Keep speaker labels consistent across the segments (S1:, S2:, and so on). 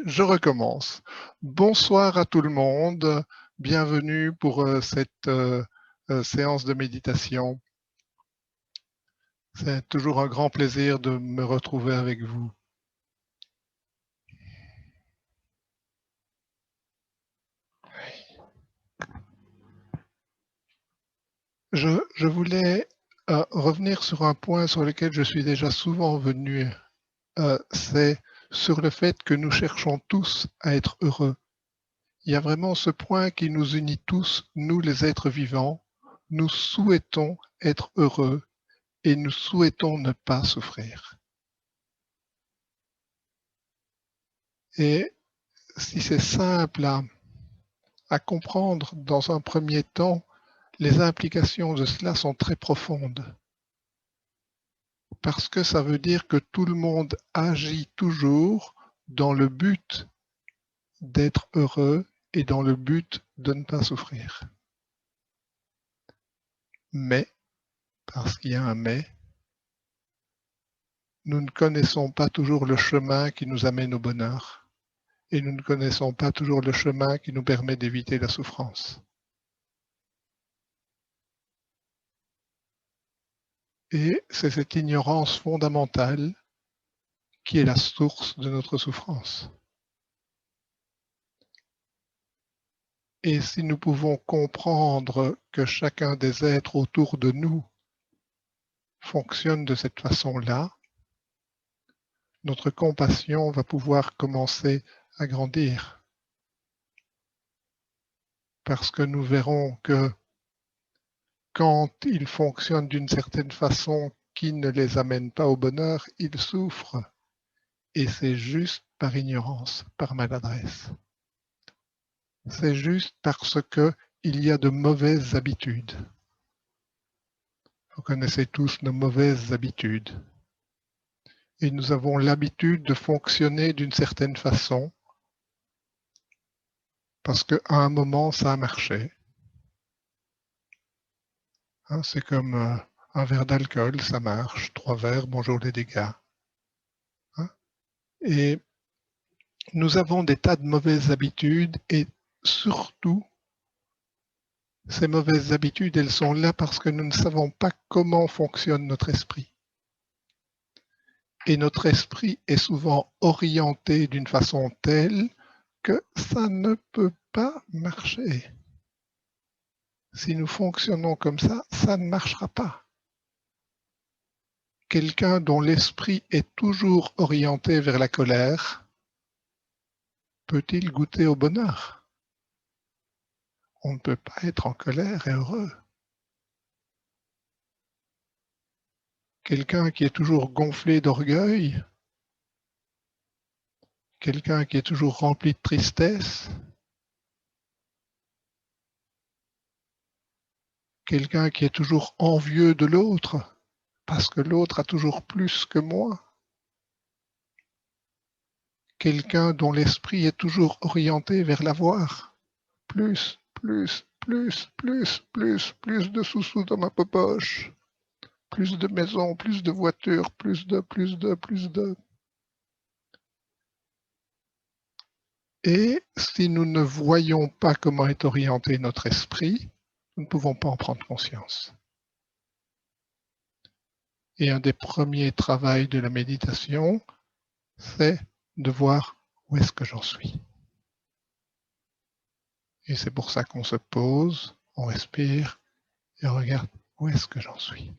S1: Je recommence. Bonsoir à tout le monde. Bienvenue pour cette séance de méditation. C'est toujours un grand plaisir de me retrouver avec vous. Je voulais revenir sur un point sur lequel je suis déjà souvent venu. C'est sur le fait que nous cherchons tous à être heureux. Il y a vraiment ce point qui nous unit tous, nous les êtres vivants. Nous souhaitons être heureux et nous souhaitons ne pas souffrir. Et si c'est simple à comprendre dans un premier temps, les implications de cela sont très profondes. Parce que ça veut dire que tout le monde agit toujours dans le but d'être heureux et dans le but de ne pas souffrir. Mais, parce qu'il y a un mais, nous ne connaissons pas toujours le chemin qui nous amène au bonheur. Et nous ne connaissons pas toujours le chemin qui nous permet d'éviter la souffrance. Et c'est cette ignorance fondamentale qui est la source de notre souffrance. Et si nous pouvons comprendre que chacun des êtres autour de nous fonctionne de cette façon-là, notre compassion va pouvoir commencer à grandir. Parce que nous verrons que quand ils fonctionnent d'une certaine façon qui ne les amène pas au bonheur, ils souffrent. Et c'est juste par ignorance, par maladresse. C'est juste parce qu'il y a de mauvaises habitudes. Vous connaissez tous nos mauvaises habitudes. Et nous avons l'habitude de fonctionner d'une certaine façon parce qu'à un moment, ça a marché. Hein, c'est comme un verre d'alcool, ça marche. 3 verres, bonjour les dégâts. Hein, et nous avons des tas de mauvaises habitudes et surtout, ces mauvaises habitudes, elles sont là parce que nous ne savons pas comment fonctionne notre esprit. Et notre esprit est souvent orienté d'une façon telle que ça ne peut pas marcher. Si nous fonctionnons comme ça, ça ne marchera pas. Quelqu'un dont l'esprit est toujours orienté vers la colère, peut-il goûter au bonheur? On ne peut pas être en colère et heureux. Quelqu'un qui est toujours gonflé d'orgueil, quelqu'un qui est toujours rempli de tristesse, quelqu'un qui est toujours envieux de l'autre, parce que l'autre a toujours plus que moi, quelqu'un dont l'esprit est toujours orienté vers l'avoir, plus, plus, plus, plus, plus, plus de sous-sous dans ma poche, plus de maisons, plus de voitures, plus de. Et si nous ne voyons pas comment est orienté notre esprit, nous ne pouvons pas en prendre conscience. Et un des premiers travaux de la méditation, c'est de voir où est-ce que j'en suis. Et c'est pour ça qu'on se pose, on respire et on regarde où est-ce que j'en suis.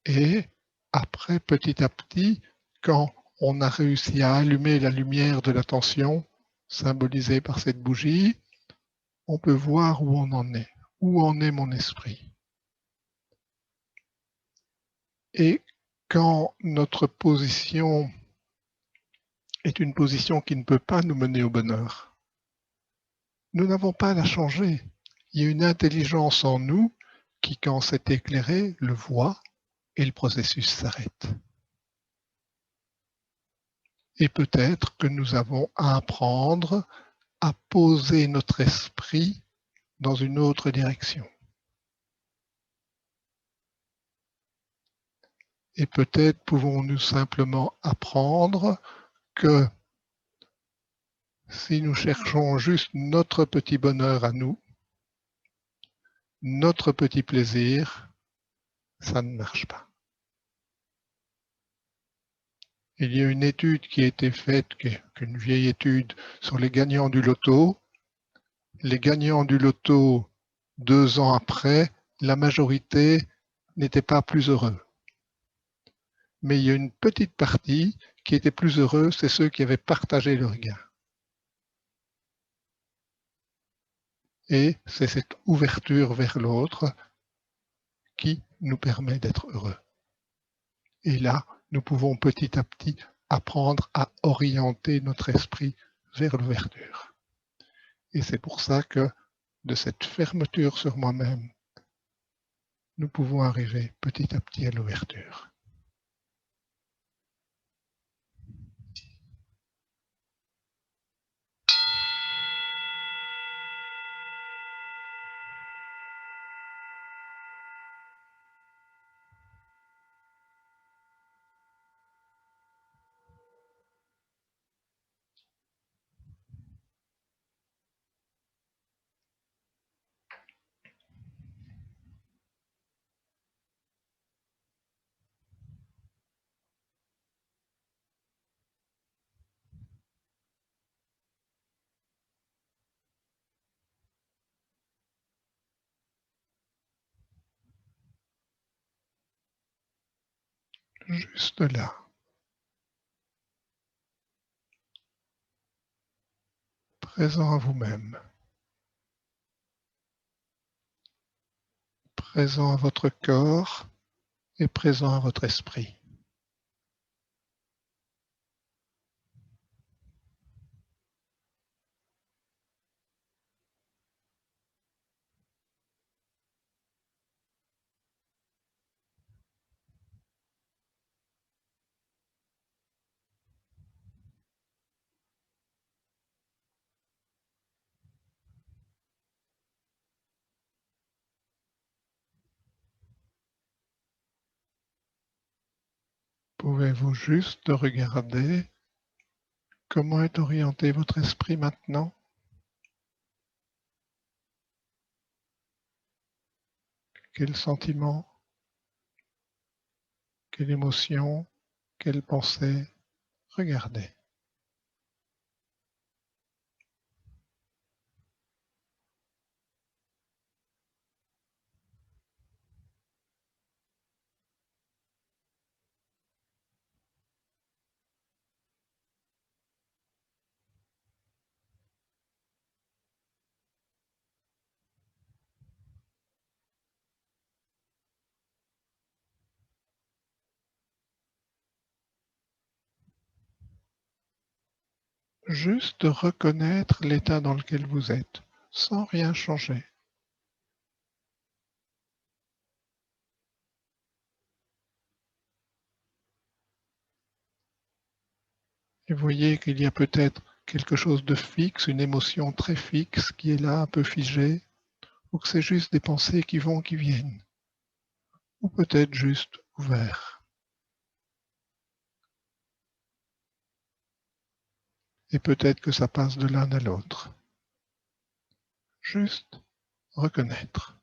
S1: Et après, petit à petit, quand on a réussi à allumer la lumière de l'attention, symbolisée par cette bougie, on peut voir où on en est, où en est mon esprit. Et quand notre position est une position qui ne peut pas nous mener au bonheur, nous n'avons pas à la changer. Il y a une intelligence en nous qui, quand c'est éclairé, le voit et le processus s'arrête. Et peut-être que nous avons à apprendre à poser notre esprit dans une autre direction. Et peut-être pouvons-nous simplement apprendre que si nous cherchons juste notre petit bonheur à nous, notre petit plaisir, ça ne marche pas. Il y a une étude qui a été faite, une vieille étude sur les gagnants du loto. Les gagnants du loto, 2 ans après, la majorité n'était pas plus heureux. Mais il y a une petite partie qui était plus heureux, c'est ceux qui avaient partagé leur gain. Et c'est cette ouverture vers l'autre qui nous permet d'être heureux. Et là, nous pouvons petit à petit apprendre à orienter notre esprit vers l'ouverture. Et c'est pour ça que de cette fermeture sur moi-même, nous pouvons arriver petit à petit à l'ouverture. Juste là. Présent à vous-même. Présent à votre corps et présent à votre esprit. Pouvez-vous juste regarder comment est orienté votre esprit maintenant? Quel sentiment? Quelle émotion? Quelle pensée? Regardez. Juste reconnaître l'état dans lequel vous êtes, sans rien changer. Et voyez qu'il y a peut-être quelque chose de fixe, une émotion très fixe qui est là, un peu figée, ou que c'est juste des pensées qui vont, qui viennent, ou peut-être juste ouvert. Et peut-être que ça passe de l'un à l'autre. Juste reconnaître.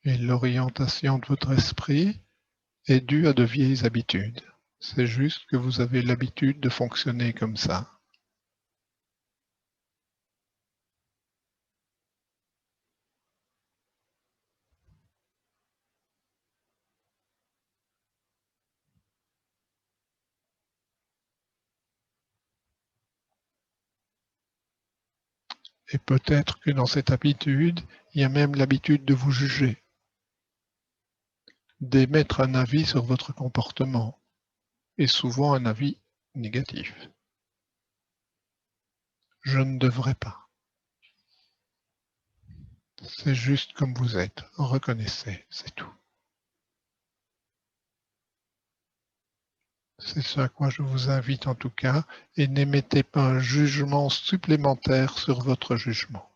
S1: Et l'orientation de votre esprit est due à de vieilles habitudes. C'est juste que vous avez l'habitude de fonctionner comme ça. Et peut-être que dans cette habitude, il y a même l'habitude de vous juger, d'émettre un avis sur votre comportement, et souvent un avis négatif. Je ne devrais pas. C'est juste comme vous êtes, reconnaissez, c'est tout. C'est ce à quoi je vous invite en tout cas, et n'émettez pas un jugement supplémentaire sur votre jugement.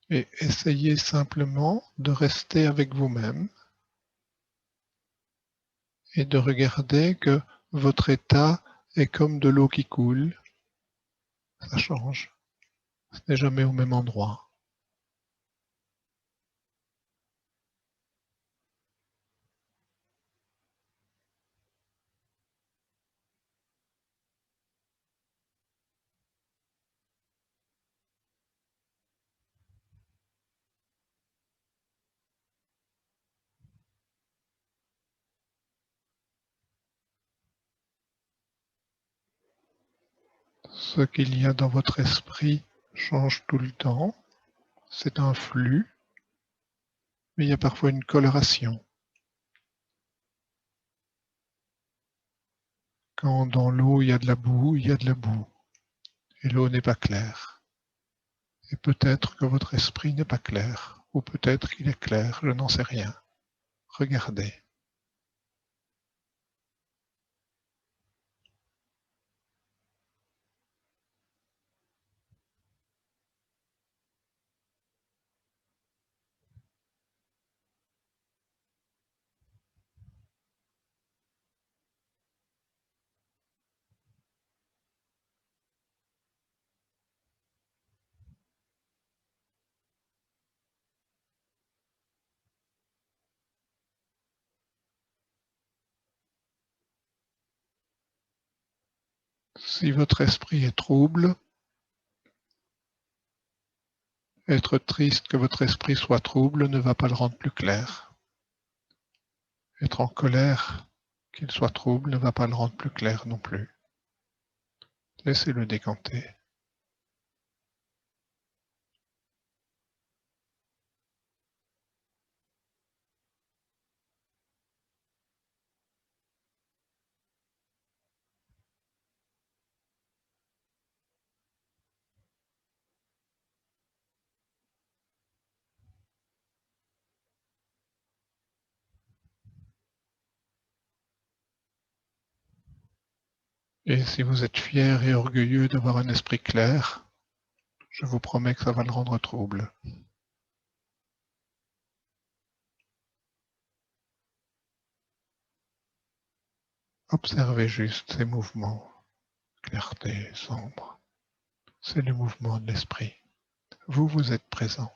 S1: Et essayez simplement de rester avec vous-même et de regarder que votre état est comme de l'eau qui coule, ça change, ce n'est jamais au même endroit. Ce qu'il y a dans votre esprit change tout le temps, c'est un flux, mais il y a parfois une coloration. Quand dans l'eau il y a de la boue, il y a de la boue, et l'eau n'est pas claire. Et peut-être que votre esprit n'est pas clair, ou peut-être qu'il est clair, je n'en sais rien. Regardez. Si votre esprit est trouble, être triste que votre esprit soit trouble ne va pas le rendre plus clair. Être en colère, qu'il soit trouble, ne va pas le rendre plus clair non plus. Laissez-le décanter. Et si vous êtes fier et orgueilleux d'avoir un esprit clair, je vous promets que ça va le rendre trouble. Observez juste ces mouvements, clarté, sombre. C'est le mouvement de l'esprit. Vous, vous êtes présent.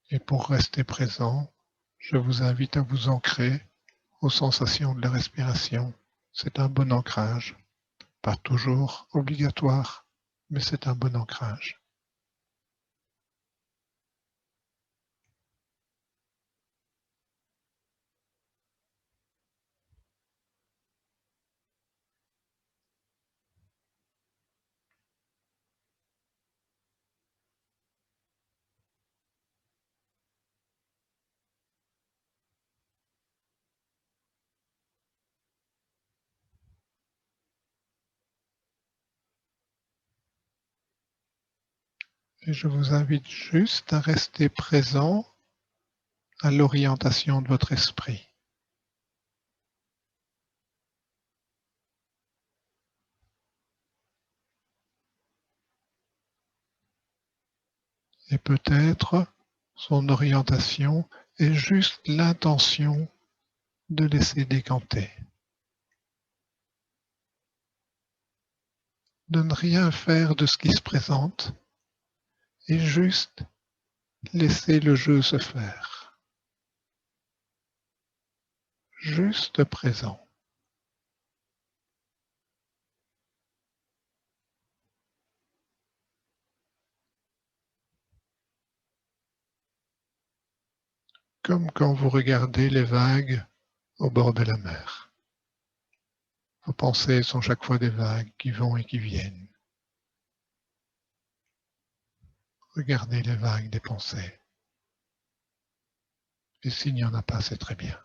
S1: Et pour rester présent, je vous invite à vous ancrer aux sensations de la respiration. C'est un bon ancrage. Pas toujours obligatoire, mais c'est un bon ancrage. Et je vous invite juste à rester présent à l'orientation de votre esprit. Et peut-être son orientation est juste l'intention de laisser décanter, de ne rien faire de ce qui se présente et juste laisser le jeu se faire, juste présent. Comme quand vous regardez les vagues au bord de la mer. Vos pensées sont chaque fois des vagues qui vont et qui viennent. Regardez les vagues des pensées. Et s'il n'y en a pas, c'est très bien.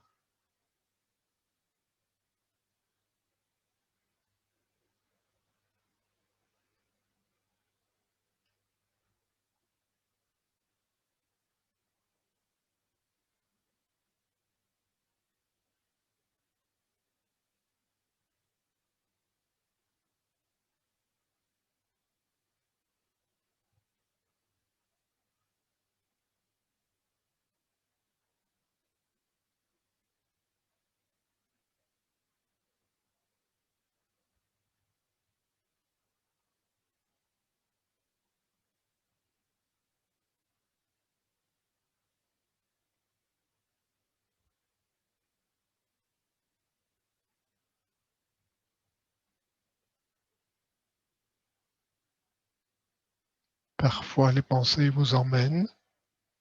S1: Parfois, les pensées vous emmènent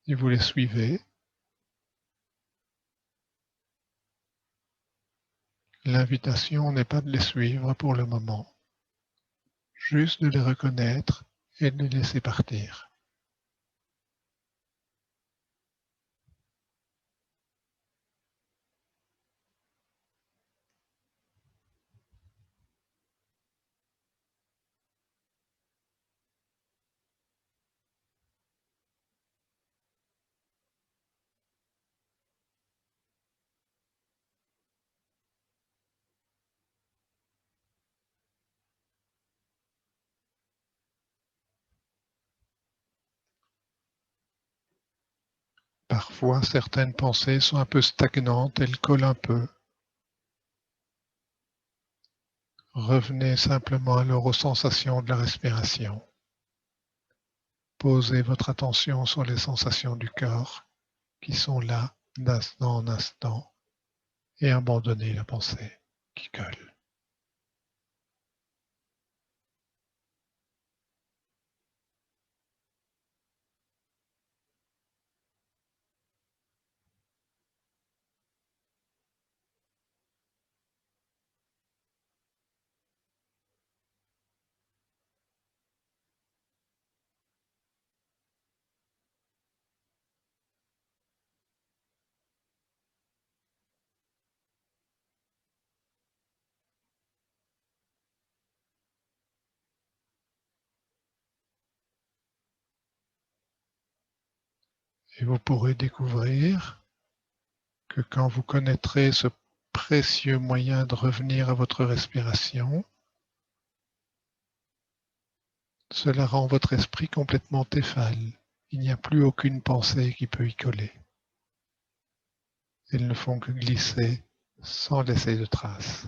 S1: et vous les suivez. L'invitation n'est pas de les suivre pour le moment, juste de les reconnaître et de les laisser partir. Parfois, certaines pensées sont un peu stagnantes, elles collent un peu. Revenez simplement alors aux sensations de la respiration. Posez votre attention sur les sensations du corps qui sont là d'instant en instant et abandonnez la pensée qui colle. Et vous pourrez découvrir que quand vous connaîtrez ce précieux moyen de revenir à votre respiration, cela rend votre esprit complètement éphale. Il n'y a plus aucune pensée qui peut y coller. Elles ne font que glisser sans laisser de traces.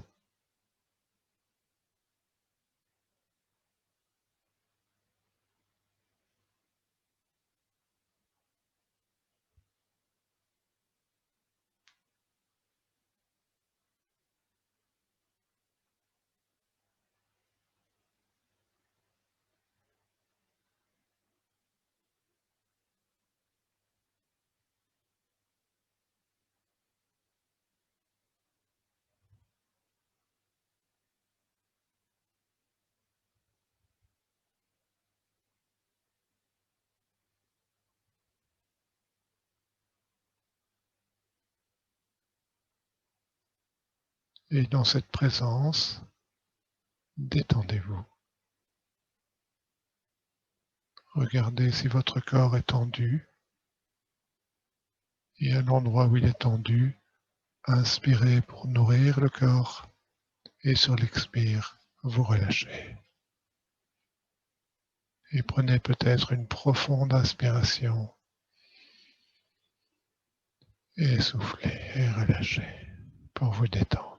S1: Et dans cette présence, détendez-vous. Regardez si votre corps est tendu. Et à l'endroit où il est tendu, inspirez pour nourrir le corps et sur l'expire, vous relâchez. Et prenez peut-être une profonde inspiration et soufflez et relâchez pour vous détendre.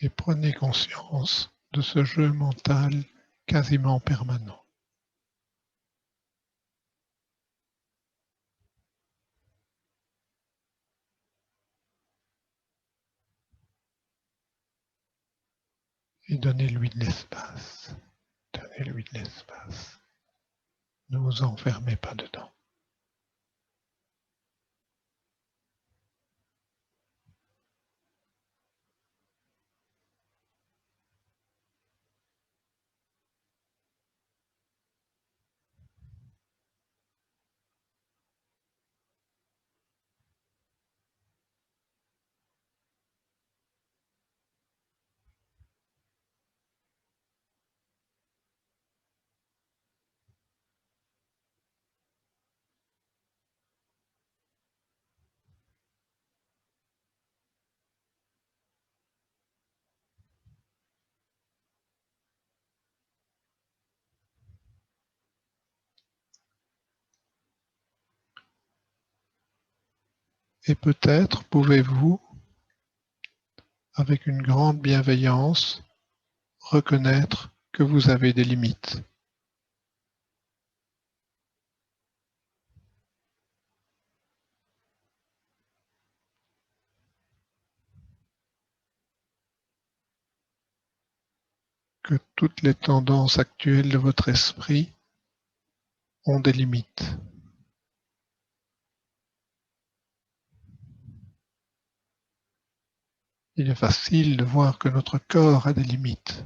S1: Et prenez conscience de ce jeu mental quasiment permanent. Et donnez-lui de l'espace. Donnez-lui de l'espace. Ne vous enfermez pas dedans. Et peut-être pouvez-vous, avec une grande bienveillance, reconnaître que vous avez des limites. Que toutes les tendances actuelles de votre esprit ont des limites. Il est facile de voir que notre corps a des limites.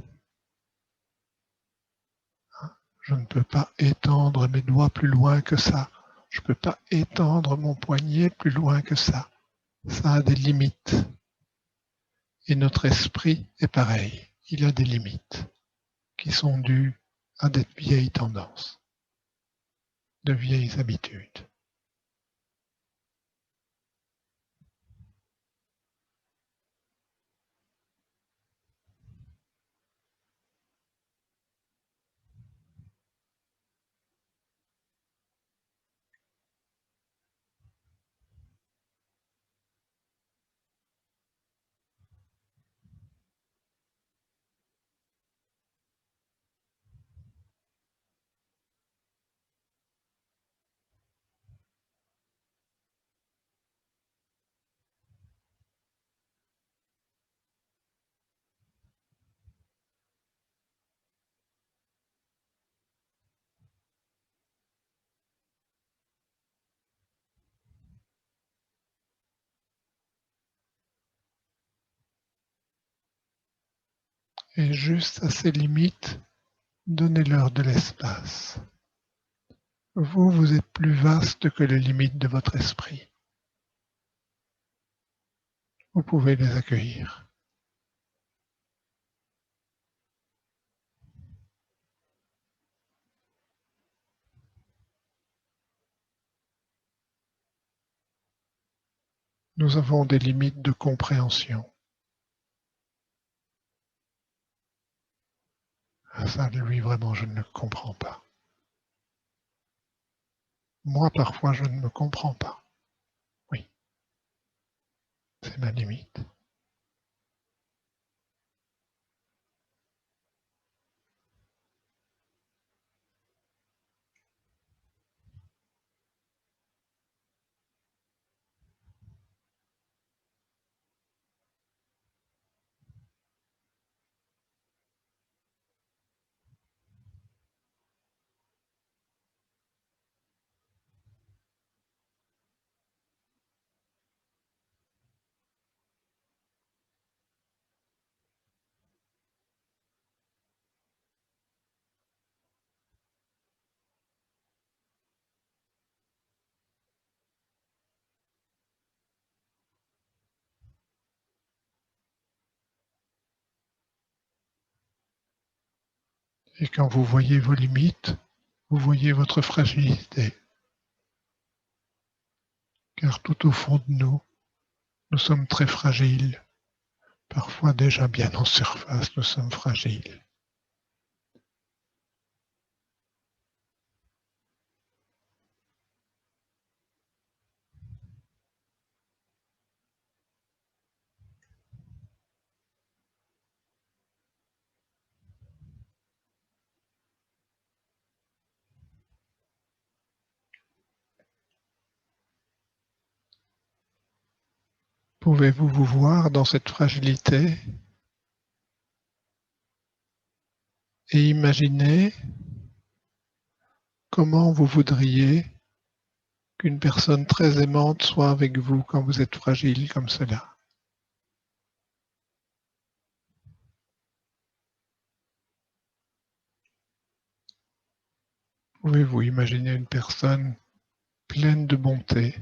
S1: Je ne peux pas étendre mes doigts plus loin que ça. Je ne peux pas étendre mon poignet plus loin que ça. Ça a des limites. Et notre esprit est pareil. Il a des limites qui sont dues à des vieilles tendances, de vieilles habitudes. Et juste à ces limites, donnez-leur de l'espace. Vous, vous êtes plus vaste que les limites de votre esprit. Vous pouvez les accueillir. Nous avons des limites de compréhension. Ça, lui, vraiment, je ne le comprends pas. Moi, parfois, je ne me comprends pas. Oui, c'est ma limite. Et quand vous voyez vos limites, vous voyez votre fragilité. Car tout au fond de nous, nous sommes très fragiles. Parfois déjà bien en surface, nous sommes fragiles. Pouvez-vous vous voir dans cette fragilité et imaginer comment vous voudriez qu'une personne très aimante soit avec vous quand vous êtes fragile comme cela? Pouvez-vous imaginer une personne pleine de bonté,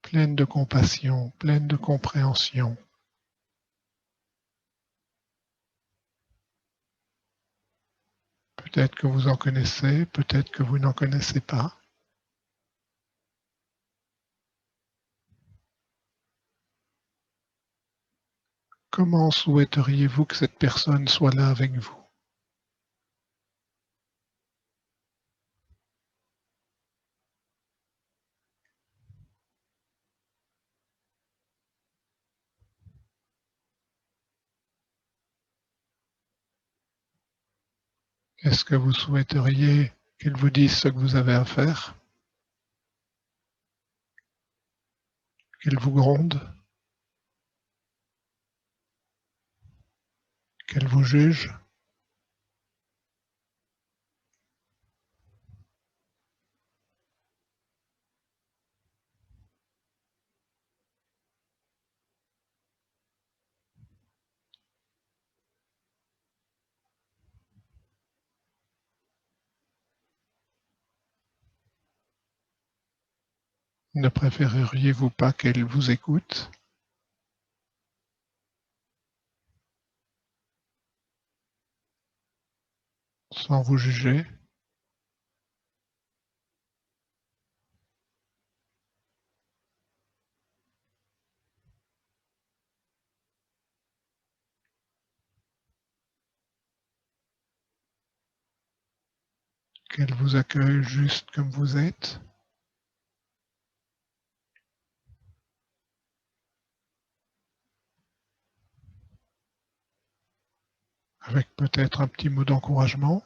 S1: pleine de compassion, pleine de compréhension? Peut-être que vous en connaissez, peut-être que vous n'en connaissez pas. Comment souhaiteriez-vous que cette personne soit là avec vous? Est-ce que vous souhaiteriez qu'elle vous dise ce que vous avez à faire? Qu'elle vous gronde? Qu'elle vous juge? Ne préféreriez-vous pas qu'elle vous écoute sans vous juger? Qu'elle vous accueille juste comme vous êtes? Avec peut-être un petit mot d'encouragement?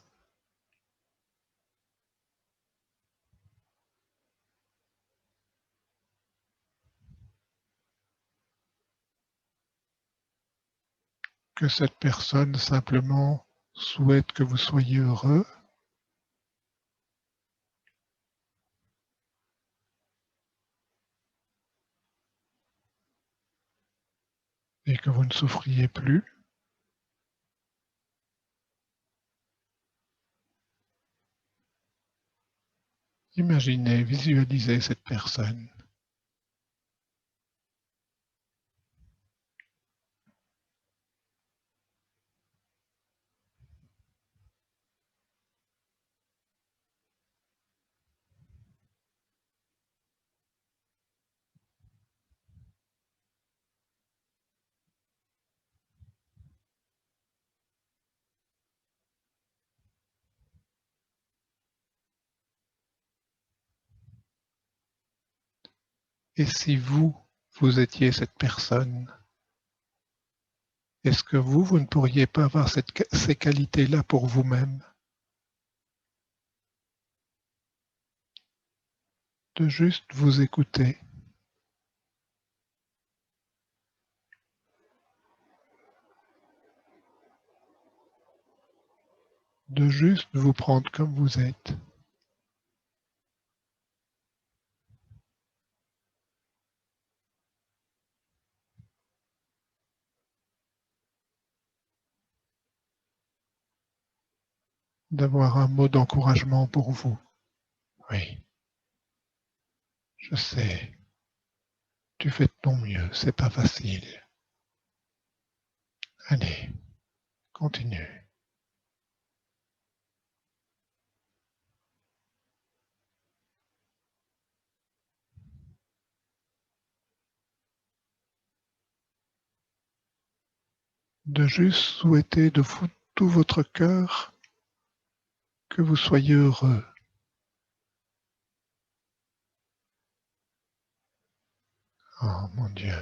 S1: Que cette personne simplement souhaite que vous soyez heureux et que vous ne souffriez plus? Imaginez, visualisez cette personne. Et si vous, vous étiez cette personne, est-ce que vous ne pourriez pas avoir ces qualités-là pour vous-même? De juste vous écouter, de juste vous prendre comme vous êtes, d'avoir un mot d'encouragement pour vous. Oui, je sais, tu fais de ton mieux, c'est pas facile. Allez, continue. De juste souhaiter de tout votre cœur que vous soyez heureux. Oh mon Dieu,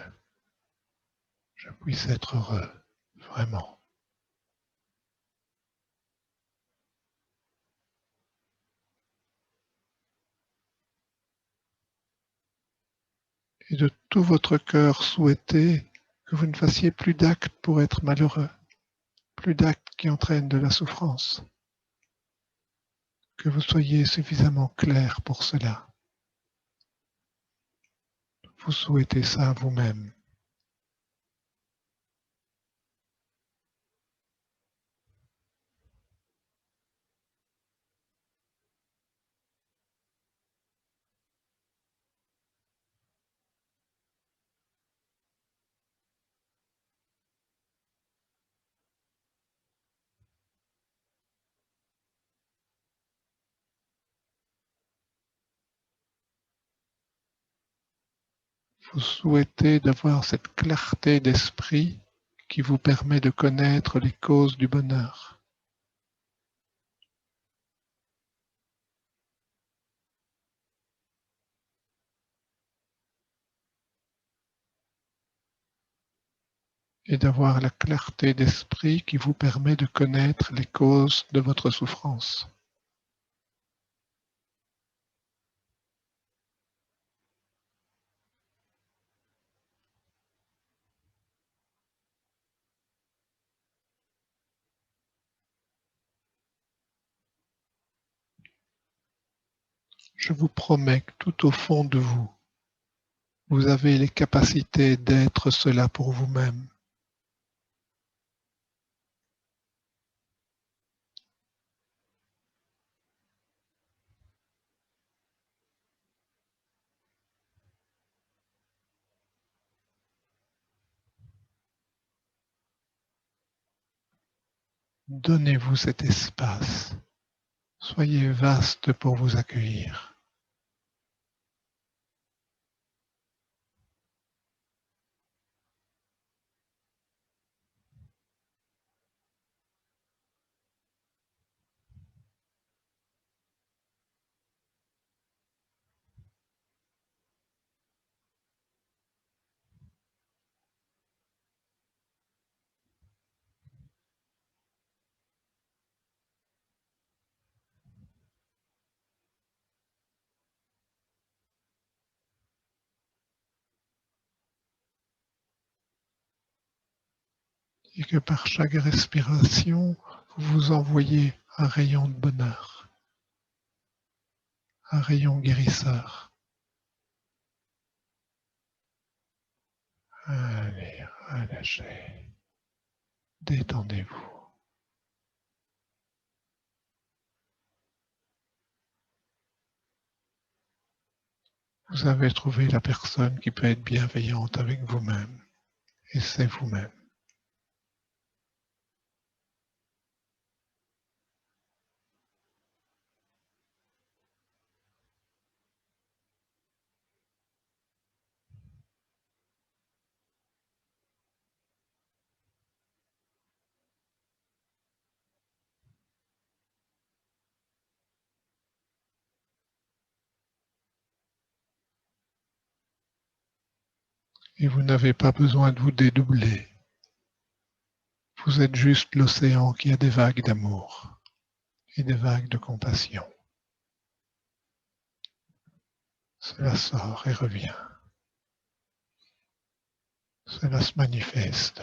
S1: je puisse être heureux, vraiment. Et de tout votre cœur souhaiter que vous ne fassiez plus d'actes pour être malheureux, plus d'actes qui entraînent de la souffrance, que vous soyez suffisamment clair pour cela. Vous souhaitez ça à vous-même. Vous souhaitez d'avoir cette clarté d'esprit qui vous permet de connaître les causes du bonheur. Et d'avoir la clarté d'esprit qui vous permet de connaître les causes de votre souffrance. Je vous promets que tout au fond de vous, vous avez les capacités d'être cela pour vous-même. Donnez-vous cet espace. Soyez vaste pour vous accueillir. Et que par chaque respiration, vous vous envoyez un rayon de bonheur, un rayon guérisseur. Allez, relâchez, détendez-vous. Vous avez trouvé la personne qui peut être bienveillante avec vous-même, et c'est vous-même. Et vous n'avez pas besoin de vous dédoubler. Vous êtes juste l'océan qui a des vagues d'amour et des vagues de compassion. Cela sort et revient. Cela se manifeste.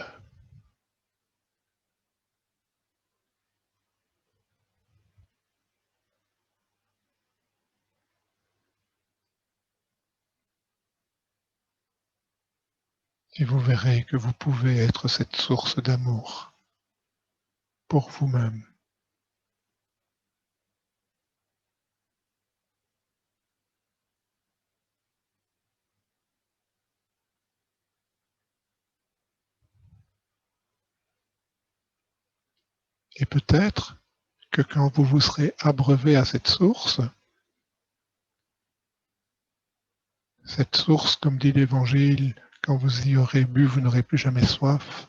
S1: Et vous verrez que vous pouvez être cette source d'amour pour vous-même. Et peut-être que quand vous vous serez abreuvé à cette source, comme dit l'Évangile, quand vous y aurez bu, vous n'aurez plus jamais soif,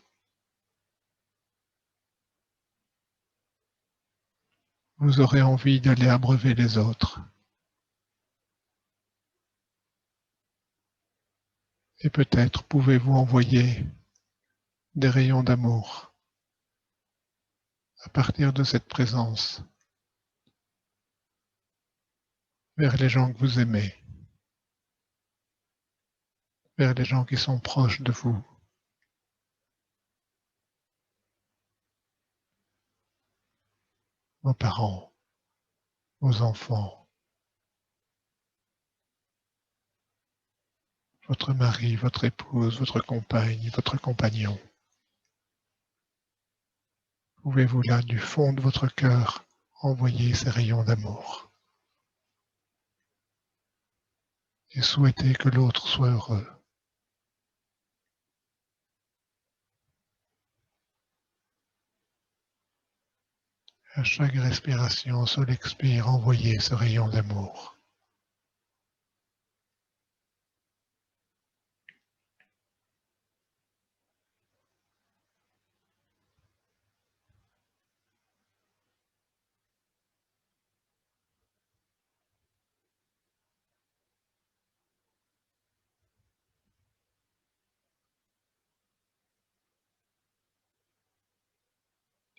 S1: vous aurez envie d'aller abreuver les autres. Et peut-être pouvez-vous envoyer des rayons d'amour à partir de cette présence vers les gens que vous aimez, vers les gens qui sont proches de vous. Vos parents, vos enfants, votre mari, votre épouse, votre compagne, votre compagnon. Pouvez-vous là, du fond de votre cœur, envoyer ces rayons d'amour et souhaiter que l'autre soit heureux. À chaque respiration, seul expire, envoyez ce rayon d'amour.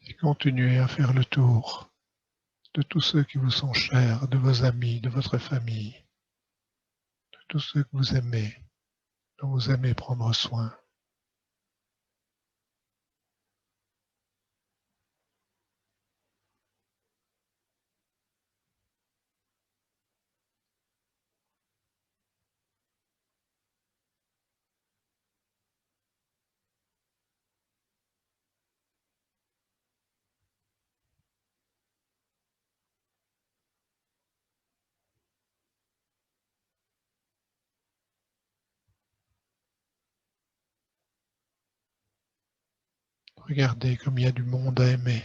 S1: Et continuez à faire le tour de tous ceux qui vous sont chers, de vos amis, de votre famille, de tous ceux que vous aimez, dont vous aimez prendre soin. Regardez comme il y a du monde à aimer.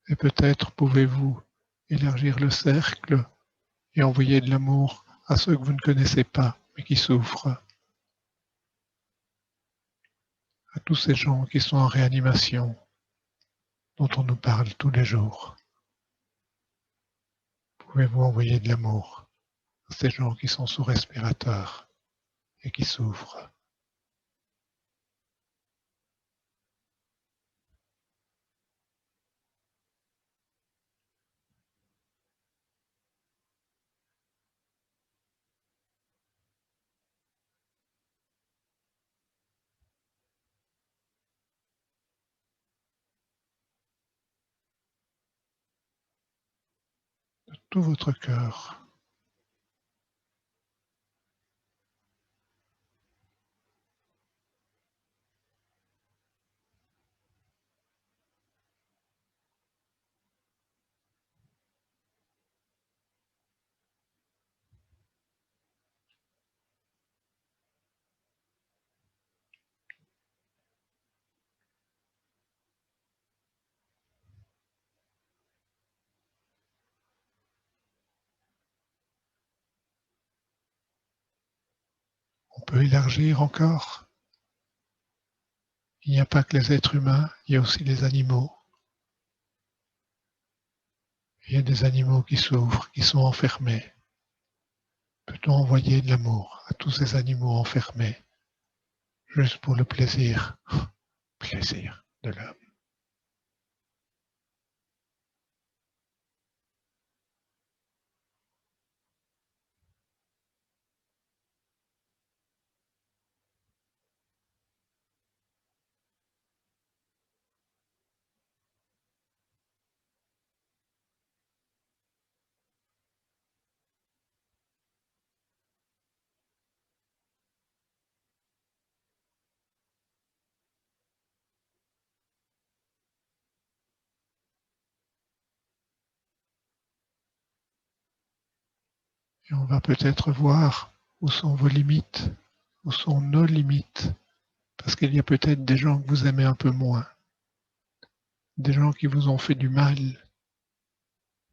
S1: Et peut-être pouvez-vous élargir le cercle et envoyer de l'amour à ceux que vous ne connaissez pas, mais qui souffrent, à tous ces gens qui sont en réanimation, dont on nous parle tous les jours. Pouvez-vous envoyer de l'amour à ces gens qui sont sous respirateur et qui souffrent. De tout votre cœur. peut élargir encore. Il n'y a pas que les êtres humains, il y a aussi les animaux. Il y a des animaux qui souffrent, qui sont enfermés. Peut-on envoyer de l'amour à tous ces animaux enfermés, juste pour le plaisir de l'homme? Et on va peut-être voir où sont vos limites, où sont nos limites, parce qu'il y a peut-être des gens que vous aimez un peu moins, des gens qui vous ont fait du mal,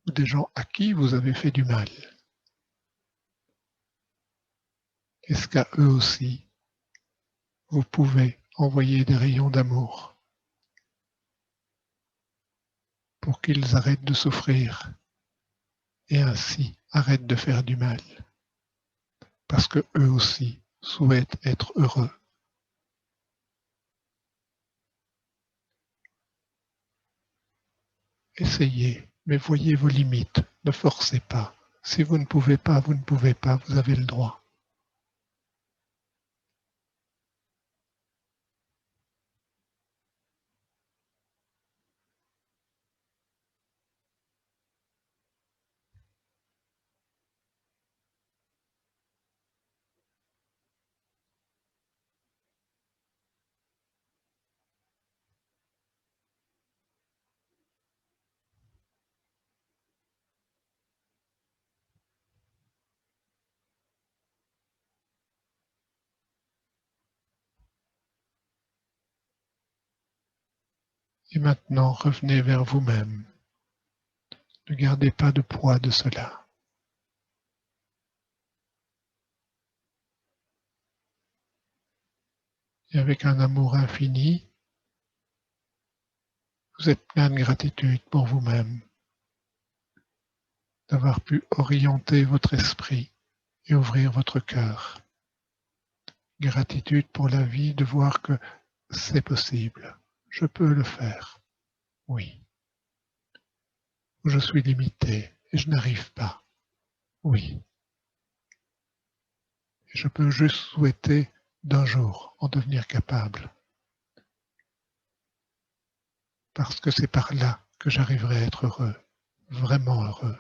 S1: ou des gens à qui vous avez fait du mal. Est-ce qu'à eux aussi, vous pouvez envoyer des rayons d'amour pour qu'ils arrêtent de souffrir et ainsi arrêtent de faire du mal, parce que eux aussi souhaitent être heureux. Essayez, mais voyez vos limites, ne forcez pas. Si vous ne pouvez pas, vous ne pouvez pas, vous avez le droit. Et maintenant, revenez vers vous-même. Ne gardez pas de poids de cela. Et avec un amour infini, vous êtes plein de gratitude pour vous-même, d'avoir pu orienter votre esprit et ouvrir votre cœur. Gratitude pour la vie, de voir que c'est possible. Je peux le faire. Oui. Je suis limité et je n'arrive pas. Oui. Et je peux juste souhaiter d'un jour en devenir capable. Parce que c'est par là que j'arriverai à être heureux, vraiment heureux.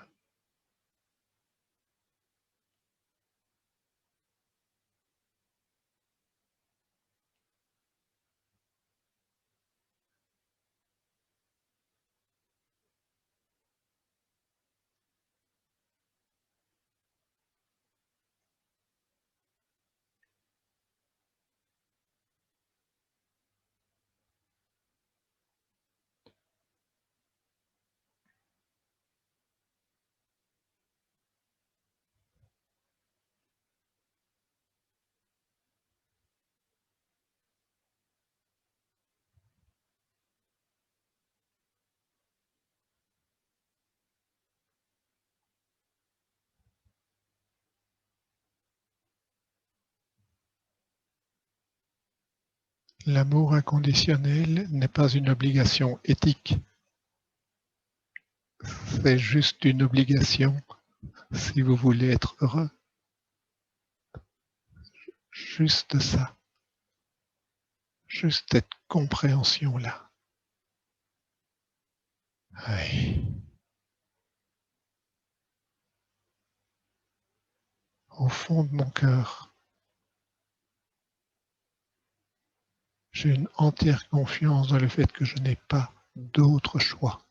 S1: L'amour inconditionnel n'est pas une obligation éthique. C'est juste une obligation si vous voulez être heureux. Juste ça. Juste cette compréhension-là. Oui. Au fond de mon cœur, j'ai une entière confiance dans le fait que je n'ai pas d'autre choix